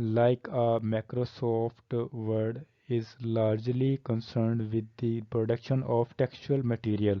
like Microsoft Word is largely concerned with the production of textual material।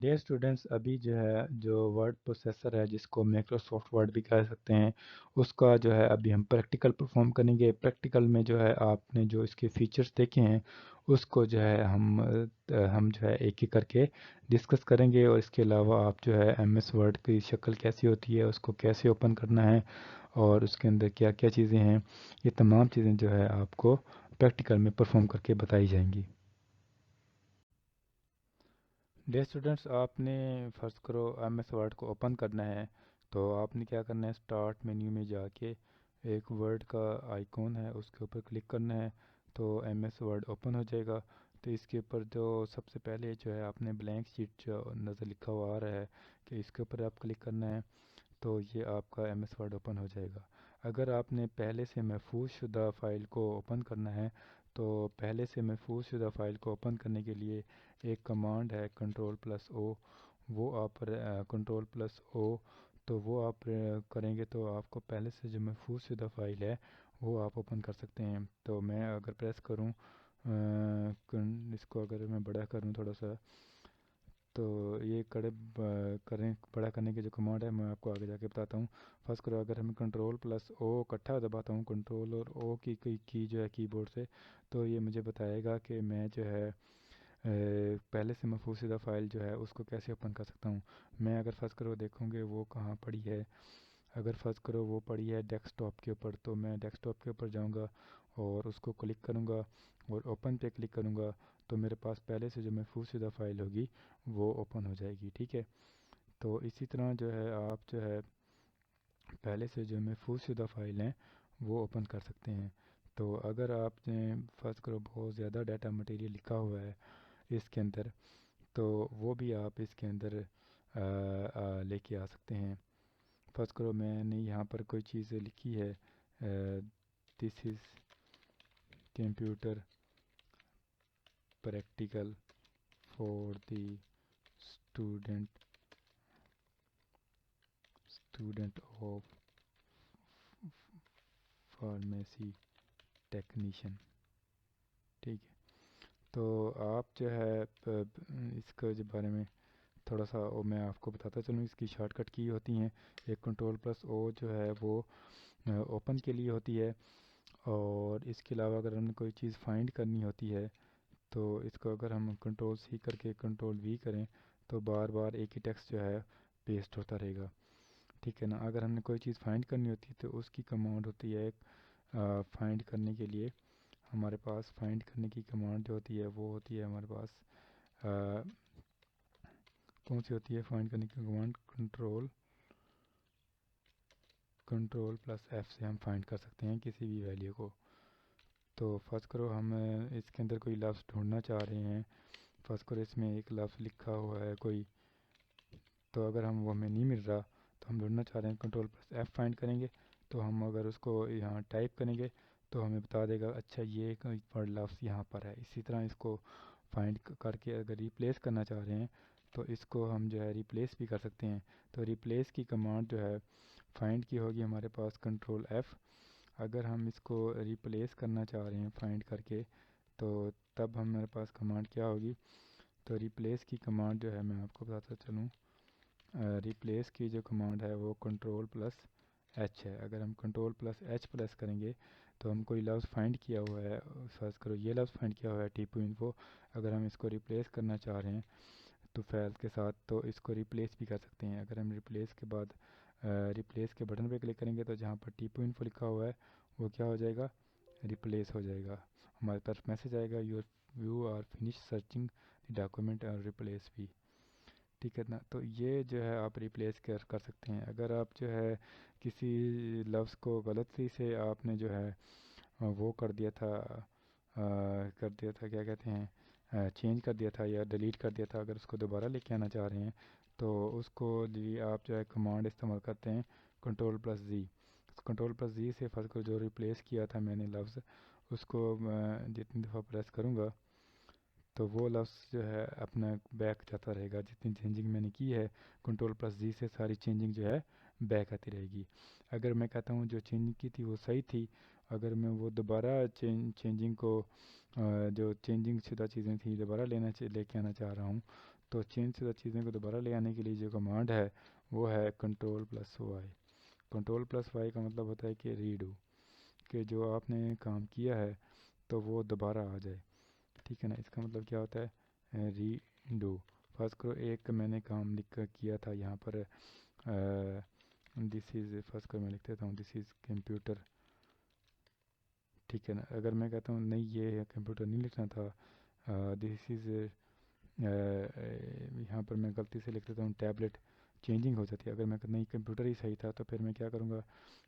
Dear students, ابھی جو ہے جو word processor ہے جس کو مائکروسافٹ ورڈ بھی کہہ سکتے ہیں، اس کا جو ہے ابھی ہم پریکٹیکل پرفارم کریں گے۔ پریکٹیکل میں جو ہے آپ نے جو اس کے فیچرز دیکھے ہیں اس کو جو ہے ہم جو ہے ایک ایک کر کے ڈسکس کریں گے، اور اس کے علاوہ آپ جو ہے ایم ایس ورڈ کی شکل کیسی ہوتی ہے، اس کو کیسے اوپن کرنا ہے، اور اس کے اندر کیا کیا چیزیں ہیں، یہ تمام چیزیں جو ہے آپ کو پریکٹیکل میں پرفارم کر کے بتائی جائیں گی۔ ڈیئر اسٹوڈنٹس، آپ نے فرض کرو ایم ایس ورڈ کو اوپن کرنا ہے، تو آپ نے کیا کرنا ہے، اسٹارٹ مینیو میں جا کے ایک ورڈ کا آئیکن ہے اس کے اوپر کلک کرنا ہے، تو ایم ایس ورڈ اوپن ہو جائے گا۔ تو اس کے اوپر جو سب سے پہلے جو ہے آپ نے بلینک شیٹ جو نظر لکھا ہوا آ رہا ہے کہ اس کے اوپر آپ کلک کرنا ہے، تو یہ آپ کا ایم ایس ورڈ اوپن ہو جائے گا۔ اگر آپ نے پہلے سے محفوظ شدہ فائل کو اوپن کرنا ہے، تو پہلے سے محفوظ شدہ فائل کو اوپن کرنے کے لیے ایک کمانڈ ہے کنٹرول پلس او، وہ آپ کنٹرول پلس او، تو وہ آپ کریں گے تو آپ کو پہلے سے جو محفوظ شدہ فائل ہے وہ آپ اوپن کر سکتے ہیں۔ تو میں اگر پریس کروں اس کو اگر میں بڑا کروں تھوڑا سا، تو یہ کریں بڑا کرنے کی جو کمانڈ ہے میں آپ کو آگے جا کے بتاتا ہوں۔ فرض کرو اگر ہم کنٹرول پلس او اکٹھا دباتا ہوں، کنٹرول اور او کی جو ہے کی بورڈ سے، تو یہ مجھے بتائے گا کہ میں جو ہے پہلے سے محفوظ شدہ فائل جو ہے اس کو کیسے اوپن کر سکتا ہوں۔ میں اگر فرض کرو دیکھوں گے وہ کہاں پڑی ہے، اگر فرض کرو وہ پڑی ہے ڈیسک ٹاپ کے اوپر، تو میں ڈیسک ٹاپ کے اوپر جاؤں گا اور اس کو کلک کروں گا اور اوپن پہ کلک کروں گا، تو میرے پاس پہلے سے جو محفوظ شدہ فائل ہوگی وہ اوپن ہو جائے گی، ٹھیک ہے۔ تو اسی طرح جو ہے آپ جو ہے پہلے سے جو محفوظ شدہ فائل ہیں وہ اوپن کر سکتے ہیں۔ تو اگر آپ نے فرض کرو بہت زیادہ ڈیٹا مٹیریل لکھا ہوا ہے اس کے اندر، تو وہ بھی آپ اس کے اندر لے کے آ سکتے ہیں۔ فرض کرو میں نے یہاں پر کوئی چیز لکھی ہے، this is computer practical for the student of pharmacy technician, ٹھیک ہے۔ تو آپ جو ہے اس کے بارے میں تھوڑا سا میں آپ کو بتاتا چلوں، اس کی شارٹ کٹ کی ہوتی ہیں۔ ایک کنٹرول پلس او جو ہے وہ اوپن کے لیے ہوتی ہے، اور اس کے علاوہ اگر ہم نے کوئی چیز فائنڈ کرنی ہوتی ہے تو اس کو اگر ہم کنٹرول سی کر کے کنٹرول وی کریں تو بار بار ایک ہی ٹیکسٹ جو ہے پیسٹ ہوتا رہے گا، ٹھیک ہے نا۔ اگر ہم نے کوئی چیز فائنڈ کرنی ہوتی ہے تو اس کی کمانڈ ہوتی ہے ایک فائنڈ کرنے کے لیے ہمارے پاس، فائنڈ کرنے کی کمانڈ جو ہوتی ہے وہ ہوتی ہے ہمارے پاس کون سی ہوتی ہے فائنڈ کرنے کی کمانڈ، کنٹرول پلس ایف سے ہم فائنڈ کر سکتے ہیں کسی بھی ویلیو کو۔ تو فرض کرو ہم اس کے اندر کوئی لفظ ڈھونڈنا چاہ رہے ہیں، فرض کرو اس میں ایک لفظ لکھا ہوا ہے کوئی، تو اگر وہ ہمیں نہیں مل رہا تو ہم ڈھونڈنا چاہ رہے ہیں، کنٹرول پلس ایف فائنڈ کریں گے، تو ہم اگر اس کو یہاں ٹائپ کریں گے تو ہمیں بتا دے گا اچھا یہ ورڈ لفظ یہاں پر ہے۔ اسی طرح اس کو فائنڈ کر کے اگر ریپلیس کرنا چاہ رہے ہیں تو اس کو ہم جو ہے ریپلیس بھی کر سکتے ہیں۔ تو ریپلیس کی کمانڈ جو ہے فائنڈ کی ہوگی ہمارے پاس کنٹرول ایف، اگر ہم اس کو ریپلیس کرنا چاہ رہے ہیں فائنڈ کر کے تو تب ہمارے پاس کمانڈ کیا ہوگی، تو ریپلیس کی کمانڈ جو ہے میں آپ کو بتاتا چلوں، ریپلیس کی جو کمانڈ ہے وہ کنٹرول پلس ایچ ہے۔ اگر ہم کنٹرول پلس ایچ پریس کریں گے تو ہم کوئی لفظ فائنڈ کیا ہوا ہے، فرض کرو یہ لفظ فائنڈ کیا ہوا ہے ٹیپو انفو، اگر ہم اس کو ریپلیس کرنا چاہ رہے ہیں تو فیل کے ساتھ، تو اس کو ریپلیس بھی کر سکتے ہیں۔ اگر ہم ریپلیس کے بعد ریپلیس کے بٹن پہ کلک کریں گے تو جہاں پر ٹیپو انفو لکھا ہوا ہے وہ کیا ہو جائے گا، ریپلیس ہو جائے گا، ہمارے پاس میسج آئے گا you are finish searching document اور ریپلیس بھی، ٹھیک ہے نا۔ تو یہ جو ہے آپ ریپلیس کر سکتے ہیں۔ اگر آپ جو ہے کسی لفظ کو غلطی سے آپ نے جو ہے وہ کر دیا تھا کیا کہتے ہیں، چینج کر دیا تھا یا ڈیلیٹ کر دیا تھا، اگر اس کو دوبارہ لے کے آنا چاہ رہے ہیں تو اس کو لیے آپ جو ہے کمانڈ استعمال کرتے ہیں کنٹرول پلس زی۔ کنٹرول پلس زی سے فرض کو جو ریپلیس کیا تھا میں نے لفظ، اس کو جتنی دفعہ پریس کروں گا تو وہ لفظ جو ہے اپنا بیک جاتا رہے گا، جتنی چینجنگ میں نے کی ہے کنٹرول پلس زی سے ساری چینجنگ جو ہے بیک آتی رہے گی۔ اگر میں کہتا ہوں جو چینجنگ کی تھی وہ صحیح تھی، اگر میں وہ دوبارہ چینجنگ کو جو چینجنگ شدہ چیزیں تھیں دوبارہ لے کے آنا چاہ رہا ہوں تو چینج شدہ چیزیں کو دوبارہ لے آنے کے لیے جو کمانڈ ہے وہ ہے control plus Y. Control plus Y کا مطلب ہوتا ہے کہ ریڈو، کہ جو آپ نے کام کیا ہے تو وہ دوبارہ آ جائے. ٹھیک ہے نا، اس کا مطلب کیا ہوتا ہے ریڈو. فرض کرو ایک میں نے کام لکھ کر کیا تھا یہاں پر دس از، فرض کرو میں لکھ دیتا ہوں دس از کمپیوٹر. ٹھیک ہے نا، اگر میں کہتا ہوں نہیں یہ کمپیوٹر نہیں لکھنا تھا، دس از یہاں پر میں غلطی سے لکھ دیتا ہوں ٹیبلٹ، چینجنگ ہو جاتی ہے. اگر میں کہتا نہیں کمپیوٹر ہی صحیح تھا تو پھر میں کیا کروں گا،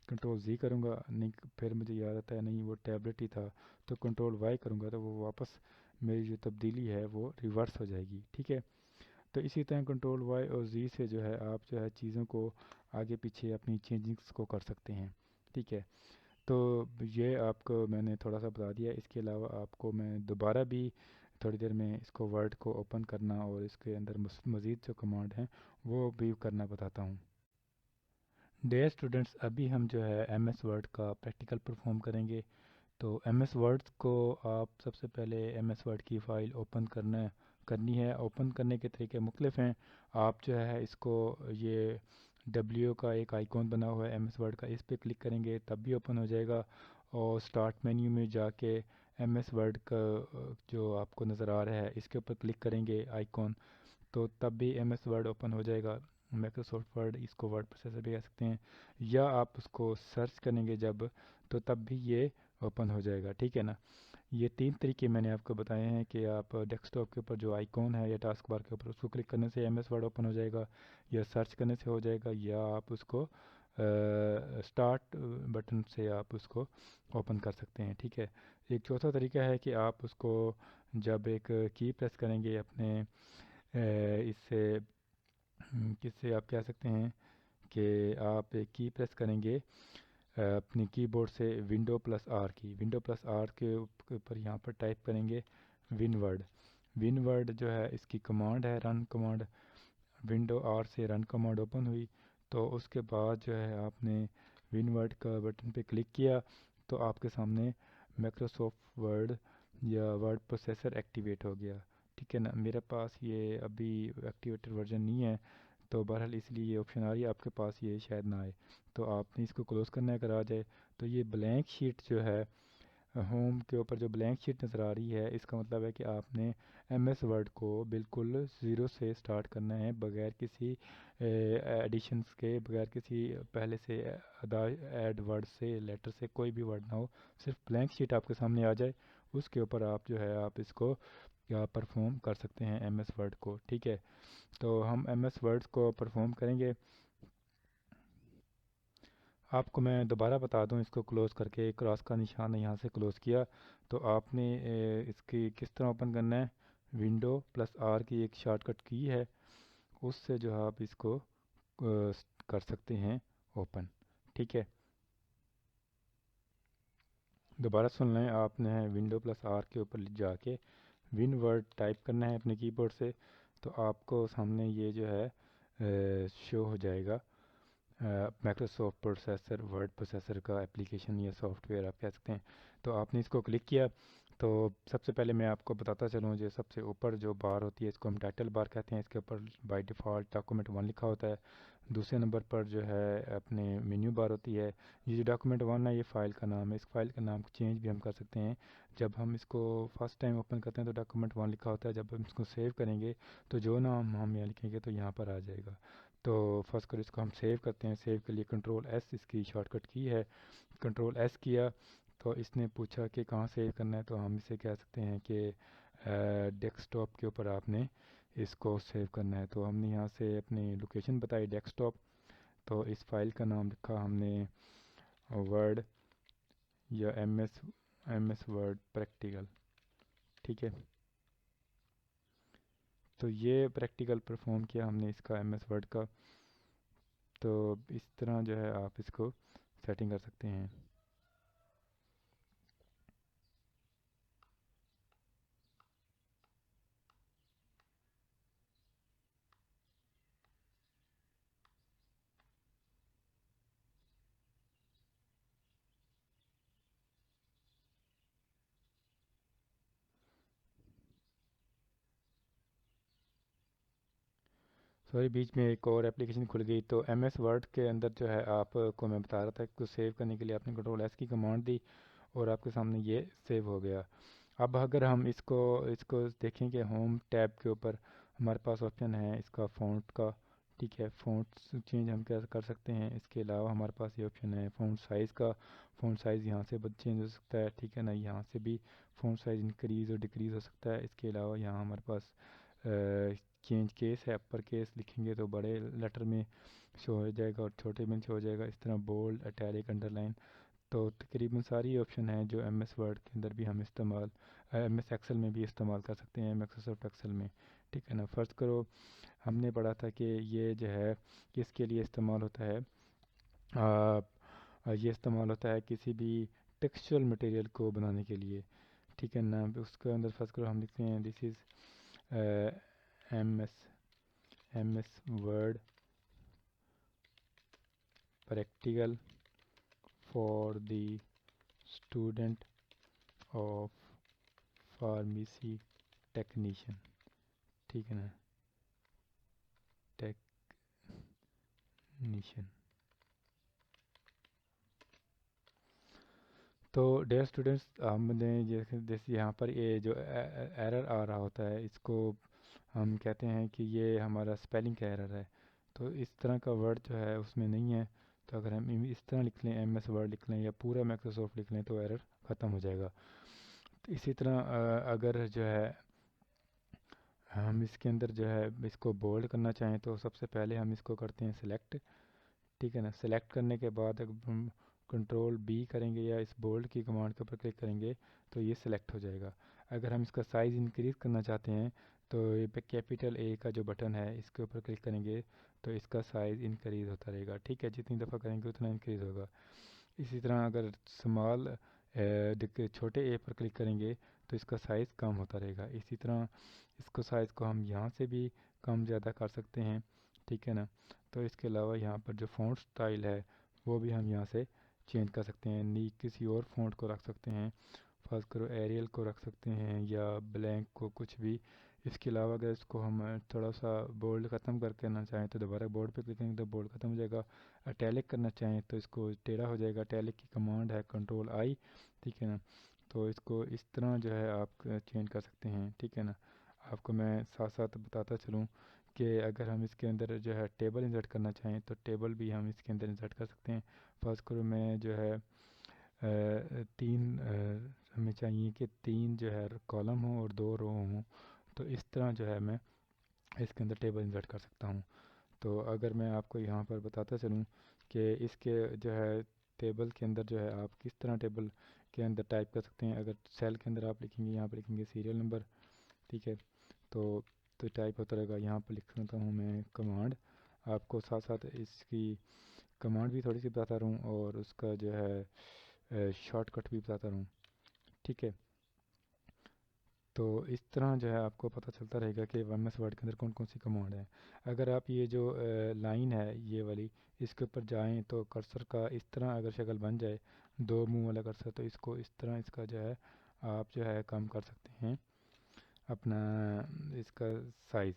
کنٹرول زی کروں گا. نہیں پھر مجھے یاد آتا ہے نہیں وہ ٹیبلٹ ہی تھا تو کنٹرول وائی کروں گا تو وہ واپس میری جو تبدیلی ہے وہ ریورس ہو جائے گی. ٹھیک ہے، تو اسی طرح کنٹرول وائی اور زی سے جو ہے آپ جو ہے چیزوں کو آگے پیچھے اپنی چینجنگس کو کر سکتے ہیں. ٹھیک ہے، تو یہ آپ کو میں نے تھوڑا سا بتا دیا. اس کے علاوہ آپ کو میں دوبارہ بھی تھوڑی دیر میں اس کو ورڈ کو اوپن کرنا اور اس کے اندر مزید جو کمانڈ ہیں وہ بھی کرنا بتاتا ہوں. ڈیئر اسٹوڈنٹس، ابھی ہم جو ہے ایم ایس ورڈ کا پریکٹیکل پرفارم کریں گے. تو ایم ایس ورڈ کو آپ سب سے پہلے ایم ایس ورڈ کی فائل اوپن کرنی ہے. اوپن کرنے کے طریقے مختلف ہیں. آپ جو ہے اس کو یہ ڈبلیو کا ایک آئیکن بنا ہوا ہے ایم ایس ورڈ کا، اس پہ کلک کریں گے تب بھی اوپن ہو جائے گا. اور سٹارٹ مینیو میں جا کے ایم ایس ورڈ کا جو آپ کو نظر آ رہا ہے اس کے اوپر کلک کریں گے آئیکن، تو تب بھی ایم ایس ورڈ اوپن ہو جائے گا. مائکروسافٹ ورڈ، اس کو ورڈ پروسیسر بھی کہہ سکتے ہیں. یا آپ اس کو سرچ کریں گے جب تو تب بھی یہ اوپن ہو جائے گا. ٹھیک ہے نا، یہ تین طریقے میں نے آپ کو بتائے ہیں کہ آپ ڈیسک ٹاپ کے اوپر جو آئیکن ہے یا ٹاسک بار کے اوپر اس کو کلک کرنے سے ایم ایس ورڈ اوپن ہو جائے گا، یا سرچ کرنے سے ہو جائے گا، یا آپ اس کو سٹارٹ بٹن سے آپ اس کو اوپن کر سکتے ہیں. ٹھیک ہے، ایک چوتھا طریقہ ہے کہ آپ اس کو جب ایک کی پریس کریں گے اپنے اس سے کس سے آپ کہہ سکتے ہیں کہ آپ ایک کی پریس کریں گے اپنی کی بورڈ سے ونڈو پلس آر کی، ونڈو پلس آر کے اوپر یہاں پر ٹائپ کریں گے ون ورڈ. ون ورڈ جو ہے اس کی کمانڈ ہے رن کمانڈ. ونڈو آر سے رن کمانڈ اوپن ہوئی تو اس کے بعد جو ہے آپ نے ون ورڈ کا بٹن پہ کلک کیا تو آپ کے سامنے مائکروسافٹ ورڈ یا ورڈ پروسیسر ایکٹیویٹ ہو گیا. ٹھیک ہے نا، میرے پاس یہ ابھی ایکٹیویٹڈ ورژن نہیں ہے تو بہرحال اس لیے یہ آپشن آ رہی ہے، آپ کے پاس یہ شاید نہ آئے. تو آپ نے اس کو کلوز کرنا ہے اگر آ جائے تو. یہ بلینک شیٹ جو ہے ہوم کے اوپر جو بلینک شیٹ نظر آ رہی ہے اس کا مطلب ہے کہ آپ نے ایم ایس ورڈ کو بالکل زیرو سے سٹارٹ کرنا ہے، بغیر کسی ایڈیشنز کے، بغیر کسی پہلے سے ایڈ ورڈ سے، لیٹر سے، کوئی بھی ورڈ نہ ہو، صرف بلینک شیٹ آپ کے سامنے آ جائے. اس کے اوپر آپ جو ہے آپ اس کو کیا پرفارم کر سکتے ہیں ایم ایس ورڈ کو. ٹھیک ہے، تو ہم ایم ایس ورڈ کو پرفارم کریں گے. آپ کو میں دوبارہ بتا دوں، اس کو کلوز کر کے کراس کا نشان یہاں سے کلوز کیا تو آپ نے اس کی کس طرح اوپن کرنا ہے، ونڈو پلس آر کی ایک شارٹ کٹ کی ہے اس سے جو ہے آپ اس کو کر سکتے ہیں اوپن. ٹھیک ہے، دوبارہ سن لیں، آپ نے ونڈو پلس آر کے اوپر جا کے ون ورڈ ٹائپ کرنا ہے اپنے کی بورڈ سے تو آپ کو سامنے یہ جو ہے شو ہو جائے گا مائکروسافٹ پروسیسر، ورڈ پروسیسر کا اپلیکیشن یا سافٹ ویئر آپ کہہ سکتے ہیں. تو آپ نے اس کو کلک کیا تو سب سے پہلے میں آپ کو بتاتا چلوں، جو سب سے اوپر جو بار ہوتی ہے اس کو ہم ٹائٹل بار کہتے ہیں. اس کے اوپر بائی ڈیفالٹ ڈاکومنٹ 1 لکھا ہوتا ہے. دوسرے نمبر پر جو ہے اپنے مینیو بار ہوتی ہے. یہ جو ڈاکومنٹ 1 ہے یہ فائل کا نام ہے. اس فائل کا نام کو چینج بھی ہم کر سکتے ہیں. جب ہم اس کو فرسٹ ٹائم اوپن کرتے ہیں تو ڈاکومنٹ 1 لکھا ہوتا ہے، جب ہم اس کو سیو کریں گے تو جو نام ہم یہاں لکھیں گے تو یہاں پر آ جائے گا. تو فرض کرو اس کو ہم سیو کرتے ہیں. سیو کے لیے کنٹرول ایس اس کی شارٹ کٹ کی ہے. کنٹرول ایس کیا تو اس نے پوچھا کہ کہاں سیو کرنا ہے تو ہم اسے کہہ سکتے ہیں کہ ڈیسک ٹاپ کے اوپر آپ نے اس کو سیو کرنا ہے. تو ہم نے یہاں سے اپنی لوکیشن بتائی ڈیسک ٹاپ، تو اس فائل کا نام لکھا ہم نے ورڈ یا ایم ایس ورڈ پریکٹیکل. ٹھیک ہے، تو یہ پریکٹیکل پرفارم کیا ہم نے اس کا ایم ایس ورڈ کا. تو اس طرح جو ہے آپ اس کو سیٹنگ کر سکتے ہیں. سوری بیچ میں ایک اور اپلیکیشن کھل گئی. تو ایم ایس ورڈ کے اندر جو ہے آپ کو میں بتا رہا تھا کہ سیو کرنے کے لیے آپ نے کنٹرول ایس کی کمانڈ دی اور آپ کے سامنے یہ سیو ہو گیا. اب اگر ہم اس کو دیکھیں کہ ہوم ٹیب کے اوپر ہمارے پاس آپشن ہے اس کا فونٹ کا. ٹھیک ہے، فونٹ چینج ہم کیا کر سکتے ہیں. اس کے علاوہ ہمارے پاس یہ آپشن ہے فونٹ سائز کا. فونٹ سائز یہاں سے چینج ہو سکتا ہے. ٹھیک ہے نا، یہاں سے بھی فونٹ سائز انکریز اور ڈکریز ہو سکتا ہے. اس کے علاوہ یہاں ہمارے پاس چینج کیس ہے. اپر کیس لکھیں گے تو بڑے لیٹر میں شو ہو جائے گا اور چھوٹے میں شو ہو جائے گا. اس طرح بولڈ، اٹیلک، انڈر لائن. تو تقریباً ساری آپشن ہیں جو ایم ایس ورڈ کے اندر بھی ہم استعمال ایم ایس ایکسل میں بھی استعمال کر سکتے ہیں، مائکروسافٹ ایکسل میں. ٹھیک ہے نا. فرض کرو ہم نے پڑھا تھا کہ یہ جو ہے کس کے لیے استعمال ہوتا ہے. یہ استعمال ہوتا ہے کسی بھی ٹیکسچرل مٹیریل کو بنانے کے لیے. ٹھیک ہے نا. اس کے اندر فرض کرو ہم لکھتے ہیں this is M S Word practical for the student of pharmacy technician. ٹھیک ہے نا، ٹیکنیشین. تو ڈیئر اسٹوڈنٹس، ہم نے جیسے یہاں پر یہ جو ایرر آ رہا ہوتا ہے اس کو ہم کہتے ہیں کہ یہ ہمارا اسپیلنگ کا ایرر ہے. تو اس طرح کا ورڈ جو ہے اس میں نہیں ہے. تو اگر ہم اس طرح لکھ لیں، ایم ایس ورڈ لکھ لیں یا پورا مائکروسافٹ لکھ لیں تو ایرر ختم ہو جائے گا. تو اسی طرح اگر جو ہے ہم اس کے اندر جو ہے اس کو بولڈ کرنا چاہیں تو سب سے پہلے ہم اس کو کرتے ہیں سلیکٹ. ٹھیک ہے نا. سلیکٹ کرنے کے بعد اگر کنٹرول بی کریں گے یا اس بولڈ کی کمانڈ کے اوپر کلک کریں گے تو یہ سلیکٹ ہو جائے گا. اگر ہم اس کا سائز انکریز کرنا چاہتے ہیں تو یہ پہ کیپیٹل اے کا جو بٹن ہے اس کے اوپر کلک کریں گے تو اس کا سائز انکریز ہوتا رہے گا. ٹھیک ہے، جتنی دفعہ کریں گے اتنا انکریز ہوگا. اسی طرح اگر اسمال چھوٹے اے پر کلک کریں گے تو اس کا سائز کم ہوتا رہے گا. اسی طرح اس کو سائز کو ہم یہاں سے بھی کم زیادہ کر سکتے ہیں. ٹھیک ہے نا. تو اس کے علاوہ یہاں پر جو فونٹ سٹائل ہے وہ بھی ہم یہاں سے چینج کر سکتے ہیں. کسی اور فونٹ کو رکھ سکتے ہیں. فرض کرو ایریل کو رکھ سکتے ہیں یا بلینک کو، کچھ بھی. اس کے علاوہ اگر اس کو ہم تھوڑا سا بولڈ ختم کر کے نہ چاہیں تو دوبارہ بورڈ پہ کلک کریں گے تو بولڈ ختم ہو جائے گا. اٹیلک کرنا چاہیں تو اس کو ٹیڑھا ہو جائے گا. اٹیلک کی کمانڈ ہے کنٹرول آئی. ٹھیک ہے نا. تو اس کو اس طرح جو ہے آپ چینج کر سکتے ہیں. ٹھیک ہے نا. آپ کو میں ساتھ ساتھ بتاتا چلوں کہ اگر ہم اس کے اندر جو ہے ٹیبل انسرٹ کرنا چاہیں تو ٹیبل بھی ہم اس کے اندر انسرٹ کر سکتے ہیں. فرض کرو میں جو ہے ہمیں چاہیے کہ 3 جو ہے کالم ہوں اور 2 رو ہوں. تو اس طرح جو ہے میں اس کے اندر ٹیبل انسرٹ کر سکتا ہوں. تو اگر میں آپ کو یہاں پر بتاتا چلوں کہ اس کے جو ہے ٹیبل کے اندر جو ہے آپ کس طرح ٹیبل کے اندر ٹائپ کر سکتے ہیں. اگر سیل کے اندر آپ لکھیں گے، یہاں پہ لکھیں گے سیریل نمبر. ٹھیک ہے. تو ٹائپ ہوتا رہے گا. یہاں پہ لکھ لیتا ہوں میں کمانڈ. آپ کو ساتھ ساتھ اس کی کمانڈ بھی تھوڑی سی بتاتا رہوں اور اس کا جو ہے شارٹ کٹ بھی بتاتا رہوں. ٹھیک ہے. تو اس طرح جو ہے آپ کو پتہ چلتا رہے گا کہ ایم ایس ورڈ کے اندر کون کون سی کمانڈ ہیں. اگر آپ یہ جو لائن ہے یہ والی اس کے اوپر جائیں تو کرسر کا اس طرح اگر شکل بن جائے 2 منہ والا کرسر، تو اس کو اس طرح اس کا جو ہے آپ جو ہے کم کر سکتے ہیں اپنا اس کا سائز.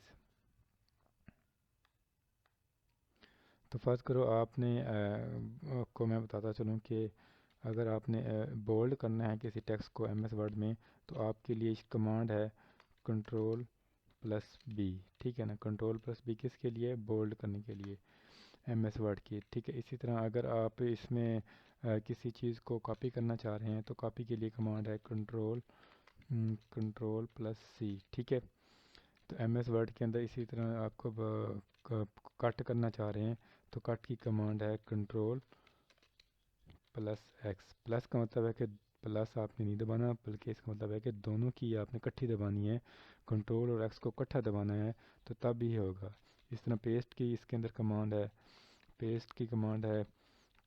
تو فرض کرو آپ نے کو میں بتاتا چلوں کہ اگر آپ نے بولڈ کرنا ہے کسی ٹیکسٹ کو ایم ایس ورڈ میں تو آپ کے لیے کمانڈ ہے کنٹرول پلس بی. ٹھیک ہے نا. کنٹرول پلس بی کس کے لیے؟ بولڈ کرنے کے لیے ایم ایس ورڈ کی. ٹھیک ہے. اسی طرح اگر آپ اس میں کسی چیز کو کاپی کرنا چاہ رہے ہیں تو کاپی کے لیے کمانڈ ہے کنٹرول پلس سی. ٹھیک ہے. تو ایم ایس ورڈ کے اندر اسی طرح آپ کو کٹ کرنا چاہ رہے ہیں تو کٹ کی کمانڈ ہے کنٹرول پلس ایکس. پلس کا مطلب ہے کہ پلس آپ نے نہیں دبانا، بلکہ اس کا مطلب ہے کہ دونوں کی آپ نے کٹھی دبانی ہے. کنٹرول اور ایکس کو کٹھا دبانا ہے تو تب ہی ہوگا. اس طرح پیسٹ کی اس کے اندر کمانڈ ہے، پیسٹ کی کمانڈ ہے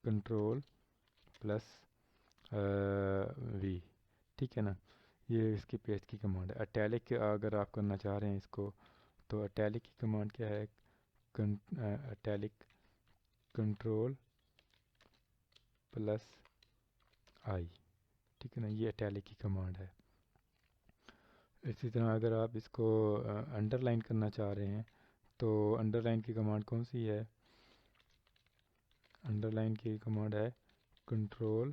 کنٹرول پلس وی. ٹھیک ہے نا. یہ اس کی پیسٹ کی کمانڈ ہے. اٹیلک اگر آپ کرنا چاہ رہے ہیں اس کو تو اٹیلک کی کمانڈ کیا ہے؟ Italic control plus I. ٹھیک ہے نا. یہ اٹیلک کی کمانڈ ہے. اسی طرح اگر آپ اس کو انڈر لائن کرنا چاہ رہے ہیں تو انڈر لائن کی کمانڈ کون سی ہے؟ انڈر لائن کی کمانڈ ہے کنٹرول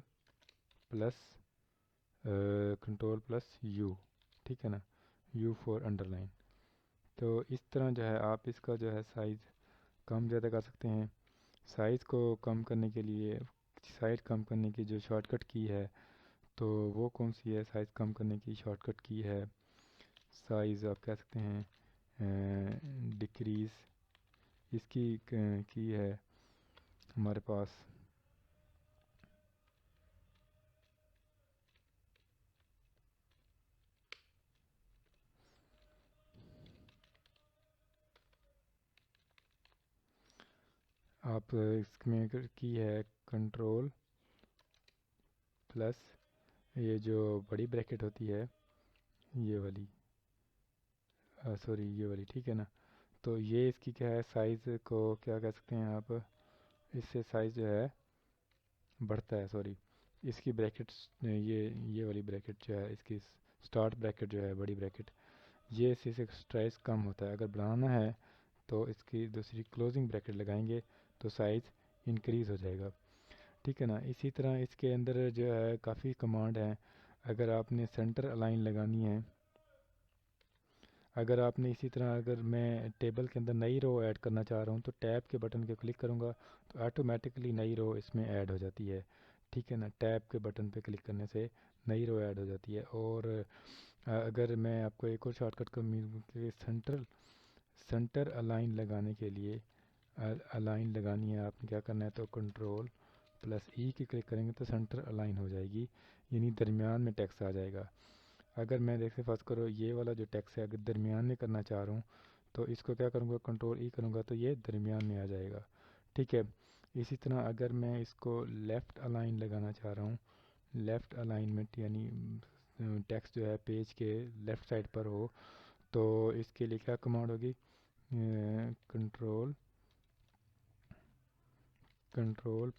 پلس یو، ٹھیک ہے نا، یو فور انڈر لائن۔ تو اس طرح جو ہے آپ اس کا جو ہے سائز کم زیادہ کر سکتے ہیں۔ سائز کو کم کرنے کے لیے، سائز کم کرنے کی جو شارٹ کٹ کی ہے تو وہ کون سی ہے؟ سائز کم کرنے کی شارٹ کٹ کی ہے، سائز آپ کہہ سکتے ہیں ڈکریز، اس کی ہے ہمارے پاس آپ اس میں کی ہے کنٹرول پلس یہ جو بڑی بریکٹ ہوتی ہے یہ والی، سوری یہ والی، ٹھیک ہے نا۔ تو یہ اس کی کیا ہے، سائز کو کیا کہہ سکتے ہیں آپ، اس سے سائز جو ہے بڑھتا ہے، سوری اس کی بریکٹ، یہ والی بریکٹ جو ہے اس کی سٹارٹ بریکٹ جو ہے بڑی بریکٹ، یہ اس سے سائز کم ہوتا ہے۔ اگر بڑھانا ہے تو اس کی دوسری کلوزنگ بریکٹ لگائیں گے تو سائز انکریز ہو جائے گا، ٹھیک ہے نا۔ اسی طرح اس کے اندر جو ہے کافی کمانڈ ہیں۔ اگر آپ نے سینٹر الائن لگانی ہے، اگر آپ نے اسی طرح، اگر میں ٹیبل کے اندر نئی رو ایڈ کرنا چاہ رہا ہوں تو ٹیب کے بٹن کے کلک کروں گا تو آٹومیٹکلی نئی رو اس میں ایڈ ہو جاتی ہے، ٹھیک ہے نا۔ ٹیب کے بٹن پہ کلک کرنے سے نئی رو ایڈ ہو جاتی ہے۔ اور اگر میں آپ کو ایک اور شارٹ کٹ کروں کہ سینٹر الائن لگانے کے لیے، الائن لگانی ہے آپ نے کیا کرنا ہے، تو کنٹرول پلس ای کی کلک کریں گے تو سینٹر الائن ہو جائے گی، یعنی درمیان میں ٹیکس آ جائے گا۔ اگر میں دیکھیں فرض کرو یہ والا جو ٹیکس ہے اگر درمیان میں کرنا چاہ رہا ہوں تو اس کو کیا کروں گا، کنٹرول ای کروں گا تو یہ درمیان میں آ جائے گا، ٹھیک ہے۔ اسی طرح اگر میں اس کو لیفٹ الائن لگانا چاہ رہا ہوں، لیفٹ الائنمنٹ یعنی ٹیکسٹ جو ہے پیج کے لیفٹ سائڈ پر ہو، تو اس کے لیے کیا کمانڈ ہوگی، کنٹرول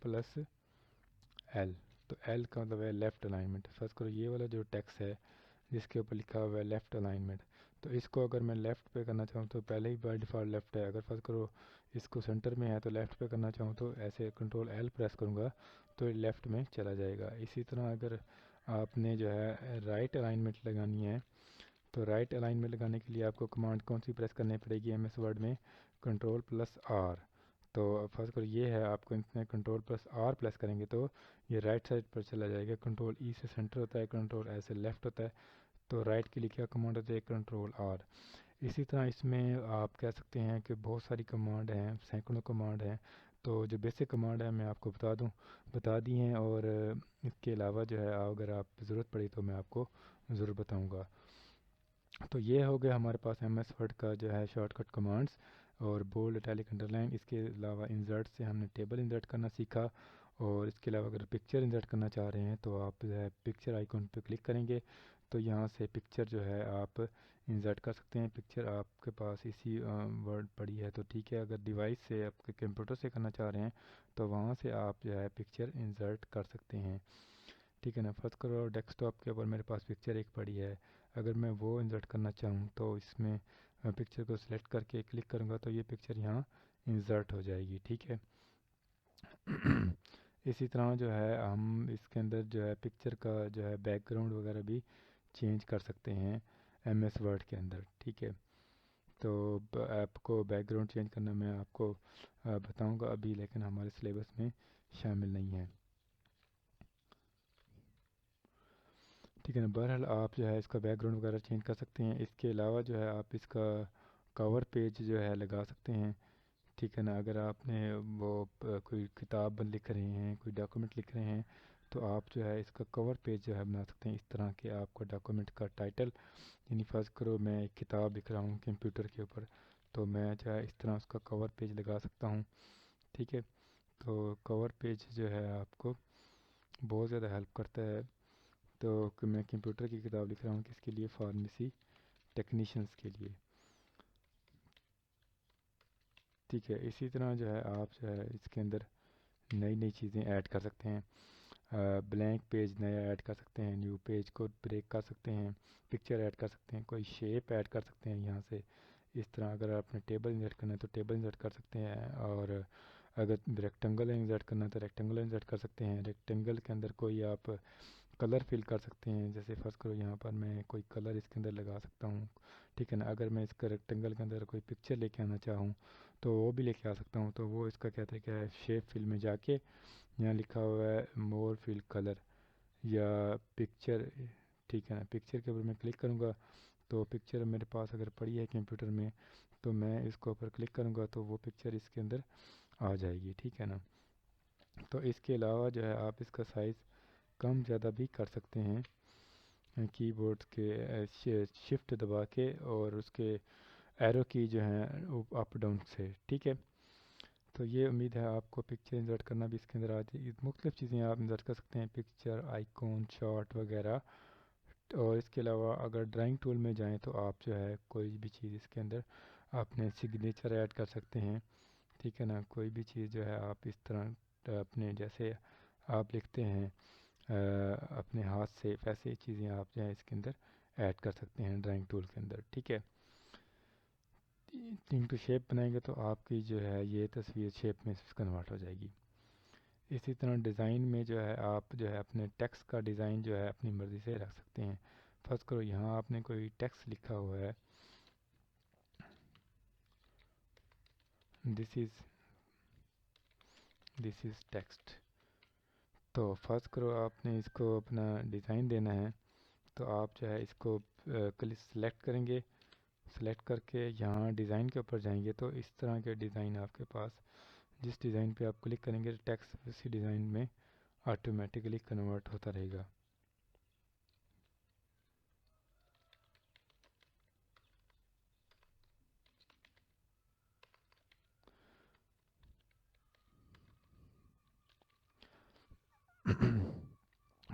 پلس ایل، تو ایل کا مطلب ہے لیفٹ الائنمنٹ۔ فرض کرو یہ والا جو ٹیکسٹ ہے جس کے اوپر لکھا ہوا ہے لیفٹ الائنمنٹ، تو اس کو اگر میں لیفٹ پہ کرنا چاہوں تو پہلے ہی بائی ڈیفالٹ لیفٹ ہے، اگر فرض کرو اس کو سینٹر میں ہے تو لیفٹ پہ کرنا چاہوں تو ایسے کنٹرول ایل پریس کروں گا تو یہ لیفٹ میں چلا جائے گا۔ اسی طرح اگر آپ نے جو ہے رائٹ الائنمنٹ لگانی ہے تو رائٹ الائنمنٹ لگانے کے لیے آپ کو کمانڈ کون سی پریس کرنی پڑے گی ایم ایس ورڈ میں، کنٹرول پلس آر۔ تو فرض کرو یہ ہے، آپ کو اتنے کنٹرول پلس آر پریس کریں گے تو یہ رائٹ سائڈ پر چلا جائے گا۔ کنٹرول ای سے سینٹر ہوتا ہے، کنٹرول ایل سے لیفٹ ہوتا ہے، تو رائٹ کے لیے کیا کمانڈ ہوتی ہے، کنٹرول آر۔ اسی طرح اس میں آپ کہہ سکتے ہیں کہ بہت ساری کمانڈ ہیں، سینکڑوں کمانڈ ہیں، تو جو بیسک کمانڈ ہے میں آپ کو بتا دی ہیں، اور اس کے علاوہ جو ہے اگر آپ ضرورت پڑی تو میں آپ کو ضرور بتاؤں گا۔ تو یہ ہو گیا ہمارے پاس ایم ایس ورڈ کا جو ہے شارٹ کٹ کمانڈس اور بولڈ اٹیلک انڈر لائن۔ اس کے علاوہ انسرٹ سے ہم نے ٹیبل انسرٹ کرنا سیکھا، اور اس کے علاوہ اگر پکچر انسرٹ کرنا چاہ رہے ہیں تو آپ جو ہے پکچر آئیکن پہ کلک کریں گے تو یہاں سے پکچر جو ہے آپ انسرٹ کر سکتے ہیں۔ پکچر آپ کے پاس اسی ورڈ پڑی ہے تو ٹھیک ہے، اگر ڈیوائس سے آپ کے کمپیوٹر سے کرنا چاہ رہے ہیں تو وہاں سے آپ جو ہے پکچر انسرٹ کر سکتے ہیں، ٹھیک ہے نا۔ فرض کرو ڈیسک ٹاپ کے اوپر میرے پاس پکچر ایک پڑی ہے، اگر میں وہ انسرٹ کرنا چاہوں تو اس میں پکچر کو سلیکٹ کر کے کلک کروں گا تو یہ پکچر یہاں انسرٹ ہو جائے گی، ٹھیک ہے۔ اسی طرح جو ہے ہم اس کے اندر جو ہے پکچر کا جو ہے بیک گراؤنڈ وغیرہ بھی چینج کر سکتے ہیں ایم ایس ورڈ کے اندر، ٹھیک ہے۔ تو آپ کو بیک گراؤنڈ چینج کرنا میں آپ کو بتاؤں گا ابھی، لیکن ہمارے سلیبس میں شامل نہیں ہے، ٹھیک ہے نا۔ بہرحال آپ جو ہے اس کا بیک گراؤنڈ وغیرہ چینج کر سکتے ہیں۔ اس کے علاوہ جو ہے آپ اس کا کور پیج جو ہے لگا سکتے ہیں، ٹھیک ہے نا۔ اگر آپ نے وہ کوئی کتاب لکھ رہے ہیں، کوئی ڈاکومنٹ لکھ رہے ہیں تو آپ جو ہے اس کا کور پیج جو ہے بنا سکتے ہیں، اس طرح کہ آپ کا ڈاکومنٹ کا ٹائٹل، یعنی فرض کرو میں ایک کتاب لکھ رہا ہوں کمپیوٹر کے اوپر تو میں جو ہے اس طرح اس کا کور پیج لگا سکتا ہوں، ٹھیک ہے۔ تو کور پیج جو ہے آپ کو بہت زیادہ ہیلپ کرتا ہے۔ تو کہ میں کمپیوٹر کی کتاب لکھ رہا ہوں کس کے لیے، فارمیسی ٹیکنیشینس کے لیے، ٹھیک ہے۔ اسی طرح جو ہے آپ جو ہے اس کے اندر نئی چیزیں ایڈ کر سکتے ہیں، بلینک پیج نیا ایڈ کر سکتے ہیں، نیو پیج کو بریک کر سکتے ہیں، پکچر ایڈ کر سکتے ہیں، کوئی شیپ ایڈ کر سکتے ہیں یہاں سے، اس طرح اگر آپ نے ٹیبل انسرٹ کرنا ہے تو ٹیبل انسرٹ کر سکتے ہیں، اور اگر ریکٹینگل انسرٹ کرنا ہے تو ریکٹینگل انسرٹ کر سکتے ہیں۔ ریکٹینگل کے اندر کوئی آپ کلر فل کر سکتے ہیں، جیسے فرض کرو یہاں پر میں کوئی کلر اس کے اندر لگا سکتا ہوں، ٹھیک ہے نا۔ اگر میں اس کا ریکٹینگل کے اندر کوئی پکچر لے کے آنا چاہوں تو وہ بھی لے کے آ سکتا ہوں، تو وہ اس کا کہتے ہیں کہ شیپ فل میں جا کے یہاں لکھا ہوا ہے مور فل کلر یا پکچر، ٹھیک ہے نا۔ پکچر کے اوپر میں کلک کروں گا تو پکچر میرے پاس اگر پڑی ہے کمپیوٹر میں تو میں اس کے اوپر کلک کروں گا تو وہ پکچر اس کے اندر آ جائے گی، ٹھیک ہے نا۔ تو اس کے علاوہ جو ہے آپ اس کا سائز کم زیادہ بھی کر سکتے ہیں کی بورڈ کے شفٹ دبا کے اور اس کے ایرو کی جو ہیں اپ ڈاؤن سے، ٹھیک ہے۔ تو یہ امید ہے آپ کو پکچر انسرٹ کرنا بھی اس کے اندر آ جائے گی۔ مختلف چیزیں آپ انسرٹ کر سکتے ہیں، پکچر، آئیکن، شارٹ وغیرہ۔ اور اس کے علاوہ اگر ڈرائنگ ٹول میں جائیں تو آپ جو ہے کوئی بھی چیز اس کے اندر اپنے سگنیچر ایڈ کر سکتے ہیں، ٹھیک ہے نا۔ کوئی بھی چیز جو ہے آپ اس طرح اپنے جیسے آپ لکھتے ہیں اپنے ہاتھ سے، ویسے چیزیں آپ جو ہے اس کے اندر ایڈ کر سکتے ہیں ڈرائنگ ٹول کے اندر، ٹھیک ہے۔ ٹو شیپ بنائیں گے تو آپ کی جو ہے یہ تصویر شیپ میں کنورٹ ہو جائے گی۔ اسی طرح ڈیزائن میں جو ہے آپ جو ہے اپنے ٹیکسٹ کا ڈیزائن جو ہے اپنی مرضی سے رکھ سکتے ہیں۔ فرض کرو یہاں آپ نے کوئی ٹیکسٹ لکھا ہوا ہے، دس از ٹیکسٹ، تو فرض کرو آپ نے اس کو اپنا ڈیزائن دینا ہے تو آپ جو ہے اس کو سلیکٹ کریں گے، سلیکٹ کر کے یہاں ڈیزائن کے اوپر جائیں گے تو اس طرح کے ڈیزائن آپ کے پاس، جس ڈیزائن پہ آپ کلک کریں گے ٹیکسٹ اسی ڈیزائن میں آٹومیٹکلی کنورٹ ہوتا رہے گا۔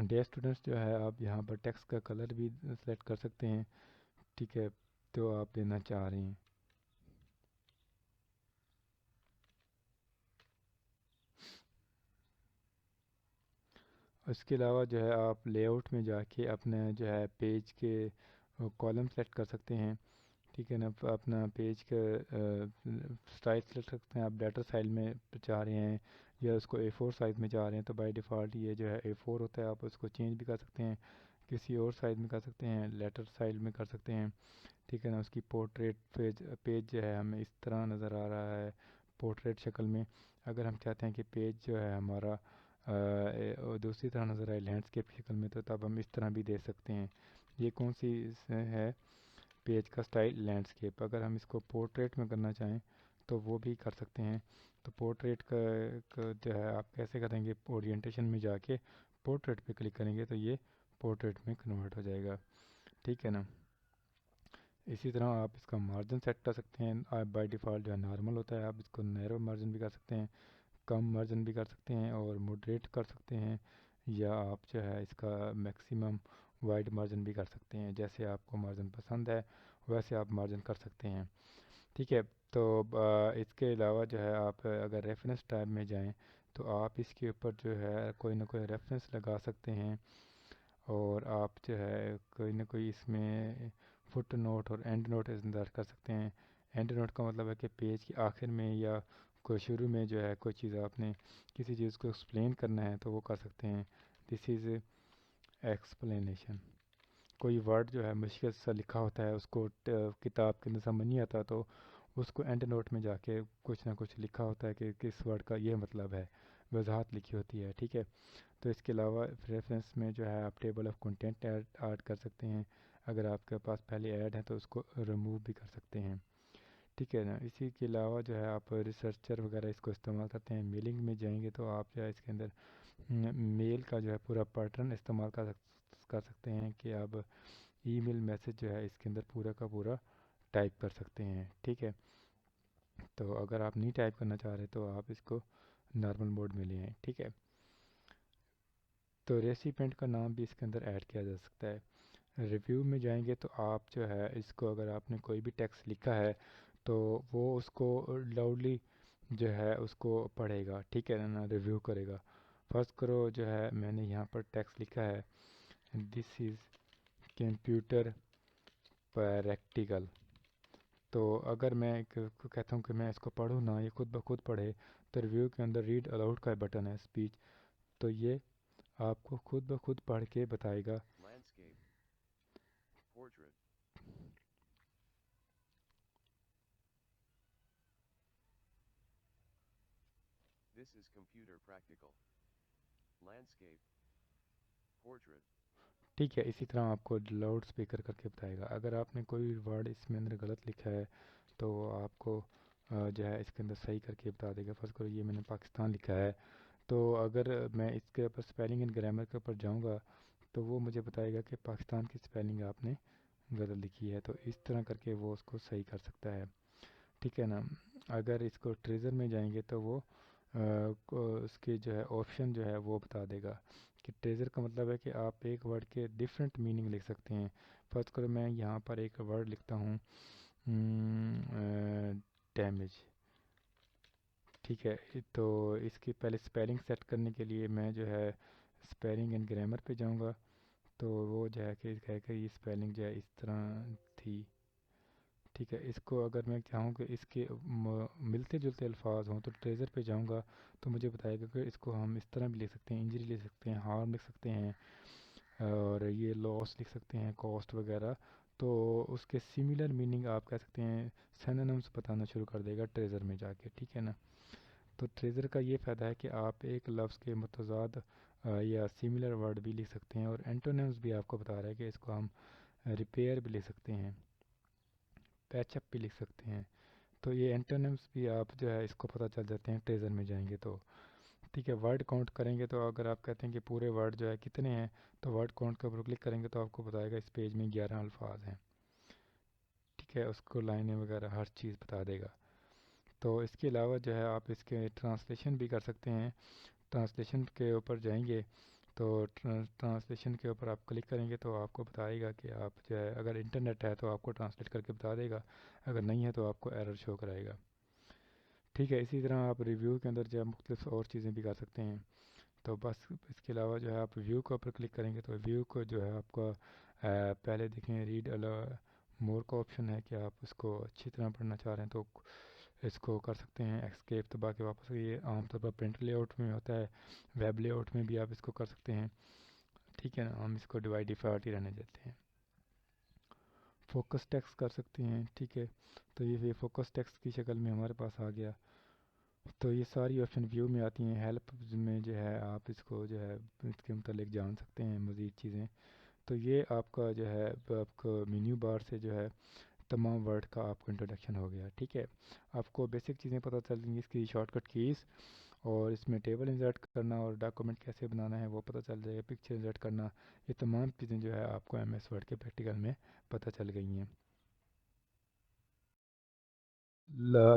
ڈے اسٹوڈنٹس جو ہے آپ یہاں پر ٹیکسٹ کا کلر بھی سلیکٹ کر سکتے ہیں، ٹھیک ہے، تو آپ دینا چاہ رہے ہیں۔ اس کے علاوہ جو ہے آپ لے آؤٹ میں جا کے اپنے جو ہے پیج کے کالم سلیکٹ کر سکتے ہیں، ٹھیک ہے نا۔ اپنا پیج کا سٹائل سلیکٹ سکتے ہیں، آپ لیٹر سٹائل میں چاہ رہے ہیں یا اس کو A4 سائز میں چاہ رہے ہیں تو بائی ڈیفالٹ یہ جو ہے A4 ہوتا ہے، آپ اس کو چینج بھی کر سکتے ہیں، کسی اور سائز میں کر سکتے ہیں، لیٹر سٹائل میں کر سکتے ہیں، ٹھیک ہے نا۔ اس کی پورٹریٹ پیج جو ہے ہمیں اس طرح نظر آ رہا ہے پورٹریٹ شکل میں۔ اگر ہم چاہتے ہیں کہ پیج جو ہے ہمارا دوسری طرح نظر آئے لینڈسکیپ شکل میں تو تب ہم اس طرح بھی دے سکتے ہیں۔ یہ کون سی ہے پیج کا سٹائل؟ لینڈسکیپ۔ اگر ہم اس کو پورٹریٹ میں کرنا چاہیں تو وہ بھی کر سکتے ہیں۔ تو پورٹریٹ کا جو ہے آپ کیسے کریں گے، اورینٹیشن میں جا کے پورٹریٹ پہ کلک کریں گے تو یہ پورٹریٹ میں کنورٹ ہو جائے گا، ٹھیک ہے نا۔ اسی طرح آپ اس کا مارجن سیٹ کر سکتے ہیں، بائی ڈیفالٹ جو ہے نارمل ہوتا ہے، آپ اس کو نیرو مارجن بھی کر سکتے ہیں، کم مارجن بھی کر سکتے ہیں اور مڈریٹ کر سکتے ہیں، یا آپ جو ہے اس کا میکسیمم وائڈ مارجن بھی کر سکتے ہیں، جیسے آپ کو مارجن پسند ہے ویسے آپ مارجن کر سکتے ہیں، ٹھیک ہے۔ تو اس کے علاوہ جو ہے آپ اگر ریفرنس ٹیب میں جائیں تو آپ اس کے اوپر جو ہے کوئی نہ کوئی ریفرنس لگا سکتے ہیں، اور آپ جو ہے کوئی نہ کوئی اس میں فٹ نوٹ اور اینڈ نوٹ انتظار کر سکتے ہیں۔ اینڈ نوٹ کا مطلب ہے کہ پیج کے آخر میں یا کوئی شروع میں جو ہے کوئی چیز آپ نے کسی چیز کو ایکسپلین کرنا ہے تو وہ کر سکتے ہیں، دس از ایکسپلینیشن۔ کوئی ورڈ جو ہے مشکل سا لکھا ہوتا ہے، اس کو کتاب کے اندر سمجھ نہیں آتا تو اس کو اینڈ نوٹ میں جا کے کچھ نہ کچھ لکھا ہوتا ہے کہ کس ورڈ کا یہ مطلب ہے، وضاحت لکھی ہوتی ہے، ٹھیک ہے۔ تو اس کے علاوہ ریفرنس میں جو ہے آپ ٹیبل آف کنٹینٹ ایڈ کر سکتے ہیں، اگر آپ کے پاس پہلے ایڈ ہے تو اس کو ریموو بھی کر سکتے ہیں، ٹھیک ہے نا۔ اسی کے علاوہ جو ہے آپ ریسرچر وغیرہ اس کو استعمال کرتے ہیں، میلنگ میں جائیں گے تو آپ جو ہے اس کے اندر میل کا جو ہے پورا پیٹرن استعمال کر سکتے ہیں کہ آپ ای میل میسج جو ہے اس کے اندر پورا کا پورا ٹائپ کر سکتے ہیں، ٹھیک ہے۔ تو اگر آپ نہیں ٹائپ کرنا چاہ رہے تو آپ اس کو نارمل موڈ میں لے آئیں، ٹھیک ہے۔ تو ریسیپینٹ کا نام بھی اس کے اندر ایڈ کیا جا سکتا ہے۔ ریویو میں جائیں گے تو آپ جو ہے اس کو اگر آپ نے کوئی بھی ٹیکسٹ لکھا ہے تو وہ اس کو لاؤڈلی جو ہے اس کو پڑھے گا، ٹھیک ہے نا، ریویو کرے گا۔ فرض کرو جو ہے میں نے یہاں پر ٹیکسٹ لکھا ہے دس از کمپیوٹر پریکٹیکل، تو اگر میں کہتا ہوں کہ میں اس کو پڑھوں نا، یہ خود بخود پڑھے، تو ریویو کے اندر ریڈ الاؤڈ کا بٹن ہے اسپیچ، تو یہ آپ کو خود بخود پڑھ کے بتائے گا۔ Landscape. Portrait. This is computer practical. Landscape. Portrait. ٹھیک ہے، اسی طرح آپ کو لاؤڈ سپیکر کر کے بتائے گا۔ اگر آپ نے کوئی ورڈ اس میں اندر غلط لکھا ہے تو وہ آپ کو جو ہے اس کے اندر صحیح کر کے بتا دے گا۔ فرض کرو یہ میں نے پاکستان لکھا ہے، تو اگر میں اس کے اوپر اسپیلنگ اینڈ گرامر کے اوپر جاؤں گا تو وہ مجھے بتائے گا کہ پاکستان کی اسپیلنگ آپ نے غلط لکھی ہے، تو اس طرح کر کے وہ اس کو صحیح کر سکتا ہے، ٹھیک ہے نا۔ اگر اس کو ٹریزر میں جائیں گے تو وہ اس کے جو ہے آپشن جو ہے وہ بتا دے گا کہ ٹریزر کا مطلب ہے کہ آپ ایک ورڈ کے ڈیفرنٹ میننگ لکھ سکتے ہیں۔ فرض کرو میں یہاں پر ایک ورڈ لکھتا ہوں ڈیمیج، ٹھیک ہے، تو اس کی پہلے سپیلنگ سیٹ کرنے کے لیے میں جو ہے سپیلنگ اینڈ گرامر پہ جاؤں گا، تو وہ جو ہے کہ کہے کہ یہ سپیلنگ جو ہے اس طرح تھی، ٹھیک ہے۔ اس کو اگر میں چاہوں کہ اس کے ملتے جلتے الفاظ ہوں تو ٹریزر پہ جاؤں گا تو مجھے بتائے گا کہ اس کو ہم اس طرح بھی لکھ سکتے ہیں، انجری لکھ سکتے ہیں، ہارم لکھ سکتے ہیں، اور یہ لاس لکھ سکتے ہیں، کاسٹ وغیرہ، تو اس کے سملر میننگ آپ کہہ سکتے ہیں سینونمز بتانا شروع کر دے گا ٹریزر میں جا کے، ٹھیک ہے نا۔ تو ٹریزر کا یہ فائدہ ہے کہ آپ ایک لفظ کے متضاد یا سملر ورڈ بھی لکھ سکتے ہیں، اور اینٹونیمز بھی آپ کو بتا رہا ہے کہ اس کو ہم ریپیئر بھی لکھ سکتے ہیں، پیچ اپ بھی لکھ سکتے ہیں، تو یہ اینٹونیمز بھی آپ جو ہے اس کو پتہ چل جاتے ہیں ٹریزر میں جائیں گے تو، ٹھیک ہے۔ ورڈ کاؤنٹ کریں گے تو اگر آپ کہتے ہیں کہ پورے ورڈ جو ہے کتنے ہیں، تو ورڈ کاؤنٹ کے اوپر کلک کریں گے تو آپ کو بتائے گا اس پیج میں 11 الفاظ ہیں، ٹھیک ہے، اس کو لائنیں وغیرہ ہر چیز بتا دے گا۔ تو اس کے علاوہ جو ہے آپ اس کے ٹرانسلیشن بھی کر سکتے ہیں۔ ٹرانسلیشن کے اوپر جائیں گے تو ٹرانسلیشن کے اوپر آپ کلک کریں گے تو آپ کو بتائے گا کہ آپ جو ہے اگر انٹرنیٹ ہے تو آپ کو ٹرانسلیٹ کر کے بتا دے گا، اگر نہیں ہے تو آپ کو ایرر شو کرائے گا، ٹھیک ہے۔ اسی طرح آپ ریویو کے اندر جو ہے مختلف اور چیزیں بھی کر سکتے ہیں، تو بس اس کے علاوہ جو ہے آپ ویو کے اوپر کلک کریں گے تو ویو کو جو ہے آپ کو پہلے دیکھیں ریڈ مور کا آپشن ہے کہ آپ اس کو اچھی طرح پڑھنا چاہ رہے ہیں تو اس کو کر سکتے ہیں ایسکیپ دبا کے واپس، یہ عام طور پر پرنٹ لے آؤٹ میں ہوتا ہے، ویب لے آؤٹ میں بھی آپ اس کو کر سکتے ہیں، ٹھیک ہے نا۔ ہم اس کو ڈیوائڈ ڈیفالٹ ہی رہنے دیتے ہیں۔ فوکس ٹیکسٹ کر سکتے ہیں، ٹھیک ہے، تو یہ فوکس ٹیکسٹ کی شکل میں ہمارے پاس آ گیا، تو یہ ساری آپشن ویو میں آتی ہیں۔ ہیلپ میں جو ہے آپ اس کو جو ہے اس کے متعلق جان سکتے ہیں مزید چیزیں، تو یہ آپ کا جو ہے آپ کو مینیو بار سے جو ہے تمام ورڈ کا آپ کو انٹروڈکشن ہو گیا، ٹھیک ہے۔ آپ کو بیسک چیزیں پتہ چل گئی، اس کی شارٹ کٹ کیز، اور اس میں ٹیبل انسرٹ کرنا اور ڈاکومنٹ کیسے بنانا ہے وہ پتہ چل جائے گا، پکچر انسرٹ کرنا، یہ تمام چیزیں جو ہے آپ کو ایم ایس ورڈ کے پریکٹیکل میں پتہ چل گئی ہیں۔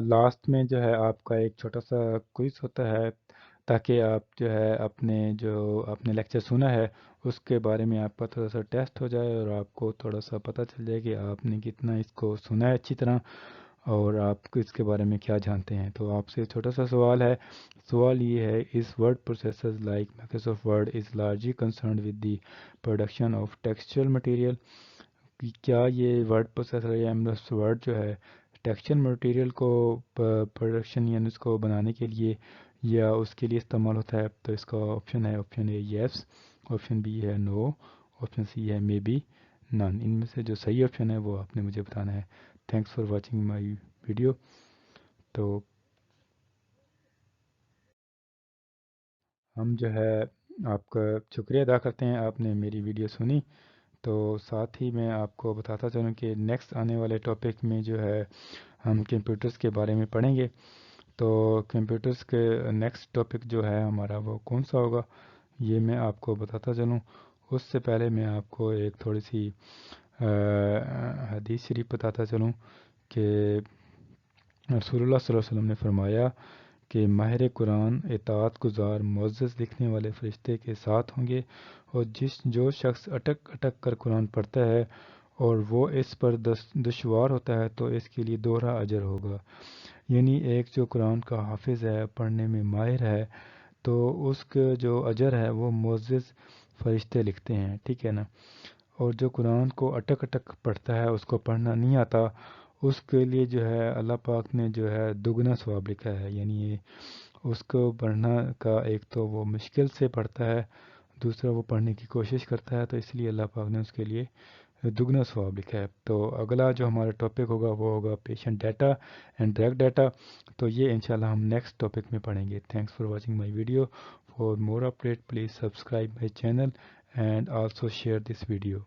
لاسٹ میں جو ہے آپ کا ایک چھوٹا سا کوئز ہوتا ہے تاکہ آپ جو ہے آپ نے لیکچر سنا ہے اس کے بارے میں آپ کا تھوڑا سا ٹیسٹ ہو جائے اور آپ کو تھوڑا سا پتہ چل جائے کہ آپ نے کتنا اس کو سنا ہے اچھی طرح اور آپ کو اس کے بارے میں کیا جانتے ہیں۔ تو آپ سے چھوٹا سا سوال ہے، سوال یہ ہے، اس word processors like Microsoft Word is largely concerned with the production of textual material, کیا یہ ورڈ پروسیسر یا ایم ایس ورڈ جو ہے ٹیکسچر مٹیریل کو پروڈکشن یعنی اس کو بنانے کے لیے یا اس کے لیے استعمال ہوتا ہے؟ تو اس کا آپشن ہے، آپشن اے یس، آپشن بی ہے نو، آپشن سی ہے مے بی نان۔ ان میں سے جو صحیح آپشن ہے وہ آپ نے مجھے بتانا ہے۔ Thanks for watching my video. تو ہم جو ہے آپ کا شکریہ ادا کرتے ہیں، آپ نے میری ویڈیو سنی، تو ساتھ ہی میں آپ کو بتاتا چلوں کہ نیکسٹ آنے والے ٹاپک میں جو ہے ہم کمپیوٹرز کے بارے میں پڑھیں گے، تو کمپیوٹرز کے نیکسٹ ٹاپک جو ہے ہمارا وہ کون سا ہوگا یہ میں آپ کو بتاتا چلوں۔ اس سے پہلے میں آپ کو ایک تھوڑی سی حدیث شریف بتاتا چلوں کہ رسول اللہ صلی اللہ علیہ وسلم نے فرمایا کہ ماہر قرآن اطاعت گزار معزز لکھنے والے فرشتے کے ساتھ ہوں گے، اور جو شخص اٹک اٹک کر قرآن پڑھتا ہے اور وہ اس پر دشوار ہوتا ہے تو اس کے لیے دوہرا اجر ہوگا، یعنی ایک جو قرآن کا حافظ ہے، پڑھنے میں ماہر ہے، تو اس کا جو اجر ہے وہ معزز فرشتے لکھتے ہیں، ٹھیک ہے نا۔ اور جو قرآن کو اٹک اٹک پڑھتا ہے، اس کو پڑھنا نہیں آتا اس کے لیے جو ہے اللہ پاک نے جو ہے دگنا ثواب لکھا ہے، یعنی یہ اس کو پڑھنا کا ایک تو وہ مشکل سے پڑھتا ہے، دوسرا وہ پڑھنے کی کوشش کرتا ہے، تو اس لیے اللہ پاک نے اس کے لیے دگنا ثواب لکھا ہے۔ تو اگلا جو ہمارا ٹاپک ہوگا وہ ہوگا patient data and drug data, تو یہ انشاءاللہ ہم نیکسٹ ٹاپک میں پڑھیں گے۔ Thanks for watching my video, for more update please subscribe my channel and also share this video.